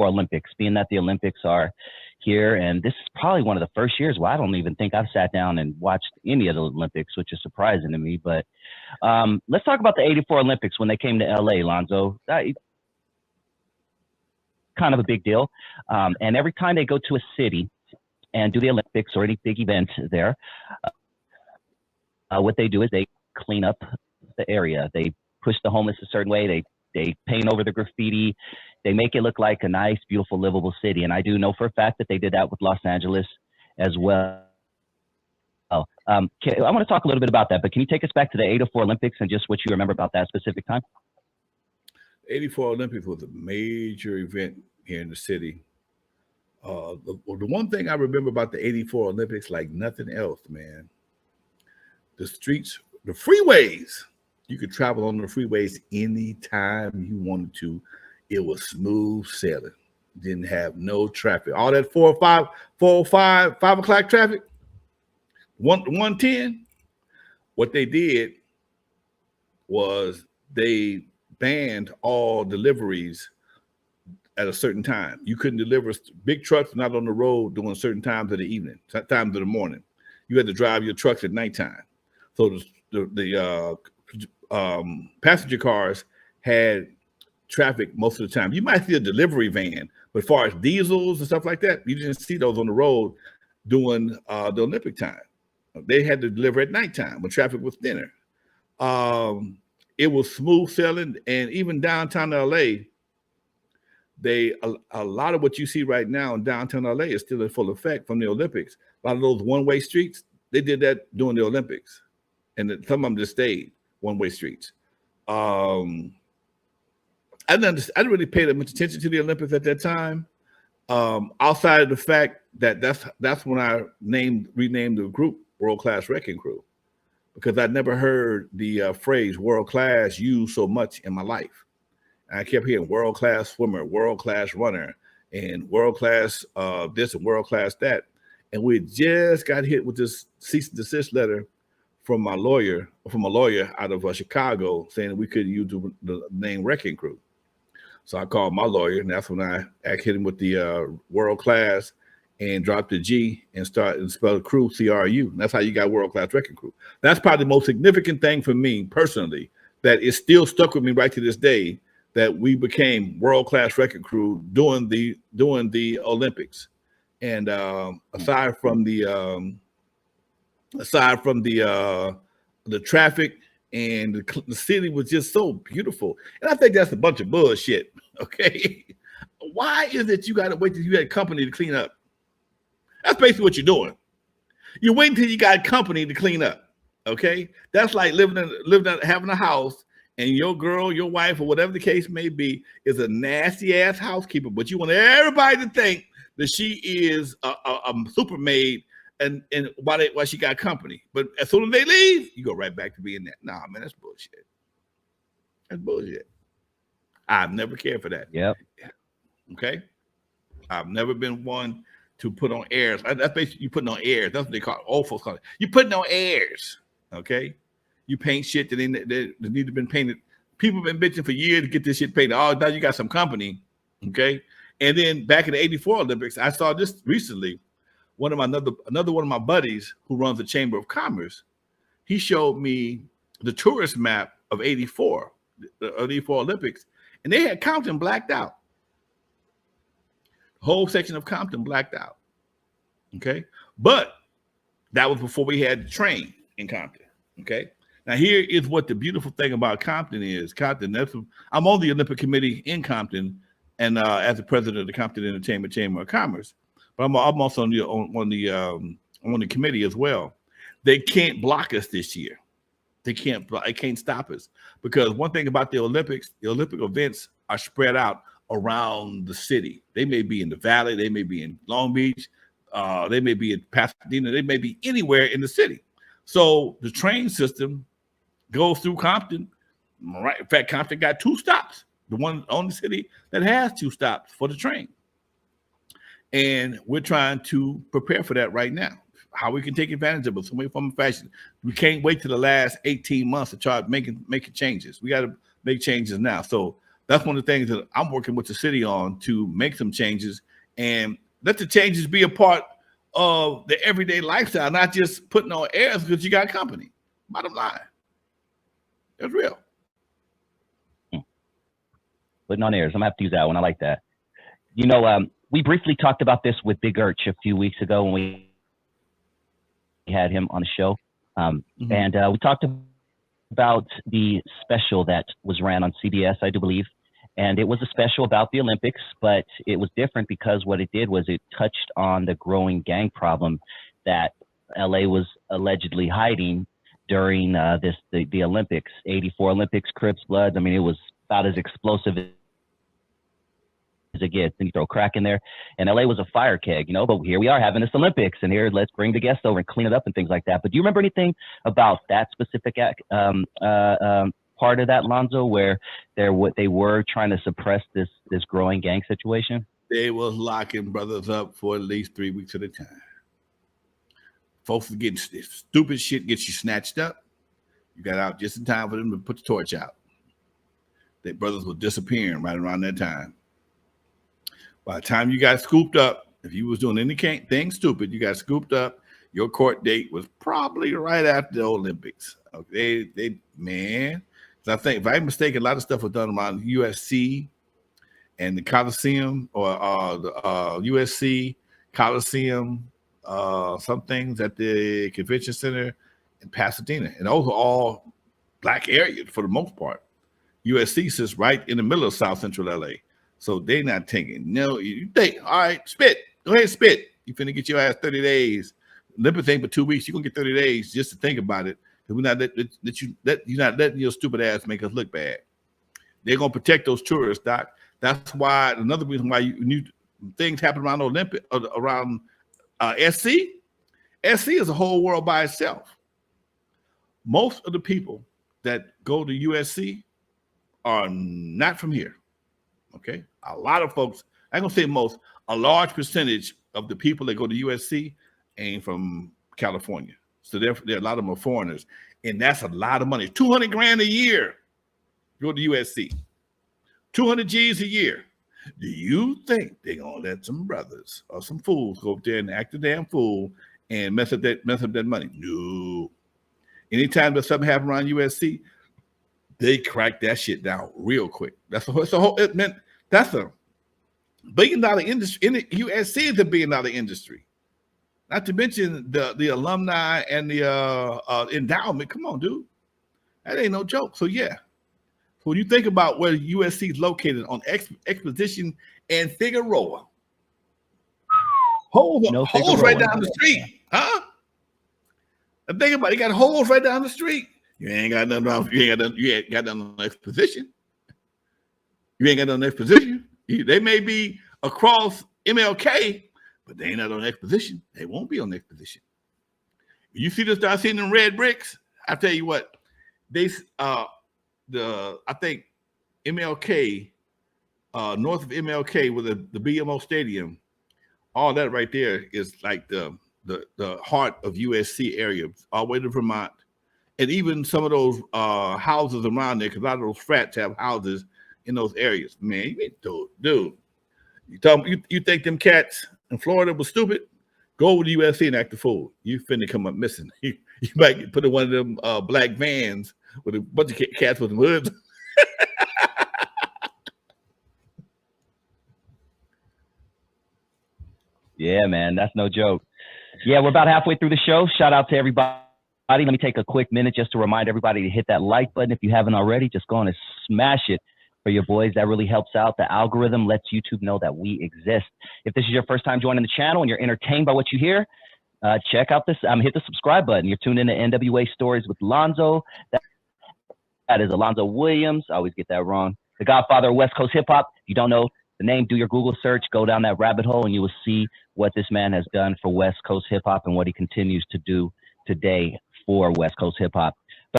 Olympics, being that the Olympics are here. And this is probably one of the first years where I don't even think I've sat down and watched any of the Olympics, which is surprising to me. But let's talk about the 84 Olympics when they came to LA, Lonzo. Kind of a big deal. And every time they go to a city and do the Olympics or any big event there, what they do is they clean up the area. They push the homeless a certain way. They paint over the graffiti. They make it look like a nice, beautiful, livable city. And I do know for a fact that they did that with Los Angeles as well. I want to talk a little bit about that, but can you take us back to the 84 Olympics and just what you remember about that specific time? 84 Olympics was a major event here in the city. The one thing I remember about the 84 Olympics, like nothing else, man, the streets, the freeways, you could travel on the freeways anytime you wanted to. It was smooth sailing. Didn't have no traffic. All that 405, 5 o'clock traffic, 110. What they did was they banned all deliveries at a certain time. You couldn't deliver big trucks not on the road during certain times of the evening, times of the morning. You had to drive your trucks at nighttime. So the passenger cars had traffic most of the time. You might see a delivery van, but as far as diesels and stuff like that, you didn't see those on the road during the Olympic time. They had to deliver at nighttime when traffic was thinner. It was smooth sailing, and even downtown LA, a lot of what you see right now in downtown LA is still in full effect from the Olympics. A lot of those one-way streets, they did that during the Olympics, and some of them just stayed one-way streets. I didn't really pay that much attention to the Olympics at that time. Outside of the fact that that's when I renamed the group World Class Wrecking Crew, because I'd never heard the phrase world class used so much in my life. And I kept hearing world class swimmer, world class runner, and world class this and world class that. And we just got hit with this cease and desist letter from a lawyer out of Chicago saying that we couldn't use the name Wrecking Crew. So I called my lawyer, and that's when I hit him with the world class and dropped the G and spelled crew, CRU. And that's how you got World Class Wrecking Crew. That's probably the most significant thing for me personally that is still stuck with me right to this day, that we became World Class Wrecking Crew during the Olympics. And aside from the traffic, and the city was just so beautiful. And I think that's a bunch of bullshit, okay? Why is it you got to wait till you had company to clean up? That's basically what you're doing. You're waiting till you got company to clean up, okay? That's like having a house, and your girl, your wife, or whatever the case may be, is a nasty-ass housekeeper, but you want everybody to think that she is a super maid and while she got company. But as soon as they leave, you go right back to being that. Nah, man, that's bullshit. That's bullshit. I've never cared for that. Yep. Okay? I've never been one to put on airs. That's basically you putting on airs. That's what they call it. Old folks call it. You putting on airs. Okay? You paint shit that need to have been painted. People have been bitching for years to get this shit painted. Oh, now you got some company. Okay? And then back in the 84 Olympics, I saw this recently. Another one of my buddies who runs the Chamber of Commerce, he showed me the tourist map of 84, the 84 Olympics, and they had Compton blacked out. The whole section of Compton blacked out. Okay? But that was before we had the train in Compton. Okay? Now here is what the beautiful thing about Compton is. I'm on the Olympic Committee in Compton, and as the president of the Compton Entertainment Chamber of Commerce. But I'm also on the committee as well. They can't block us this year. They can't stop us, because one thing about the Olympics, the Olympic events are spread out around the city. They may be in the Valley, they may be in Long Beach, they may be in Pasadena, they may be anywhere in the city. So the train system goes through Compton. Right? In fact, Compton got 2 stops. The only city that has 2 stops for the train. And we're trying to prepare for that right now. How we can take advantage of it, some way, form, and fashion. We can't wait till the last 18 months to try making changes. We got to make changes now. So that's one of the things that I'm working with the city on to make some changes and let the changes be a part of the everyday lifestyle, not just putting on airs because you got company. Bottom line, it's real. Putting on airs. I'm gonna have to use that one. I like that. You know, we briefly talked about this with Big Urch a few weeks ago when we had him on the show, and we talked about the special that was ran on CBS, I do believe. And it was a special about the Olympics, but it was different because what it did was it touched on the growing gang problem that LA was allegedly hiding during the Olympics, 84 Olympics, Crips, Bloods. I mean, it was about as explosive as it gets. And you throw crack in there, and LA was a fire keg, you know, but here we are having this Olympics, and here let's bring the guests over and clean it up and things like that. But do you remember anything about that specific part of that, Lonzo, where they were trying to suppress this growing gang situation? They was locking brothers up for at least 3 weeks at a time. Folks were getting stupid shit, gets you snatched up. You got out just in time for them to put the torch out. Their brothers were disappearing right around that time. By the time you got scooped up, if you was doing anything stupid, you got scooped up. Your court date was probably right after the Olympics. Okay, man. So I think, if I'm mistaken, a lot of stuff was done around USC and the Coliseum, or the USC Coliseum, some things at the Convention Center in Pasadena. And those are all black areas for the most part. USC sits right in the middle of South Central LA. So they're not taking, no, you think, all right, spit. Go ahead, spit. You finna get your ass 30 days. Olympics ain't for 2 weeks. You're going to get 30 days just to think about it. We're not you're not letting your stupid ass make us look bad. They're gonna protect those tourists, Doc. That's why another reason why you things happen around Olympic, around SC. SC is a whole world by itself. Most of the people that go to USC are not from here. Okay, a lot of folks. I'm gonna say most. A large percentage of the people that go to USC ain't from California. So there a lot of them are foreigners, and that's a lot of money. 200 grand a year. Go to USC. 200 G's a year. Do you think they're gonna let some brothers or some fools go up there and act a damn fool and mess up that money? No. Anytime there's something happen around USC, they crack that shit down real quick. That's a $1 billion industry. USC is a $1 billion industry. Not to mention the alumni and the endowment. Come on, dude. That ain't no joke. So, yeah. So when you think about where USC is located on Exposition and Figueroa, holes right down the street. Huh? And think about it. You got holes right down the street. You ain't got nothing on Exposition. You ain't got nothing on Exposition. They may be across MLK, but they ain't not on Exposition. They won't be on Exposition. You start seeing them red bricks. I tell you what, I think MLK, north of MLK with the BMO Stadium, all that right there is like the heart of USC area, all the way to Vermont, and even some of those houses around there, because a lot of those frats have houses in those areas. Man, dude, you think them cats in Florida was stupid? Go over to USC and act a fool. You finna come up missing. You might get put in one of them black vans with a bunch of cats with some hoods. Yeah, man, that's no joke. Yeah, we're about halfway through the show. Shout out to everybody. Let me take a quick minute just to remind everybody to hit that like button. If you haven't already, just go on and smash it for your boys. That really helps out. The algorithm lets YouTube know that we exist. If this is your first time joining the channel and you're entertained by what you hear, check out this. Hit the subscribe button. You're tuned in to N.W.A. Stories with Lonzo. That is Alonzo Williams. I always get that wrong. The godfather of West Coast hip hop. If you don't know the name, do your Google search, go down that rabbit hole, and you will see what this man has done for West Coast hip hop and what he continues to do today for West Coast hip hop.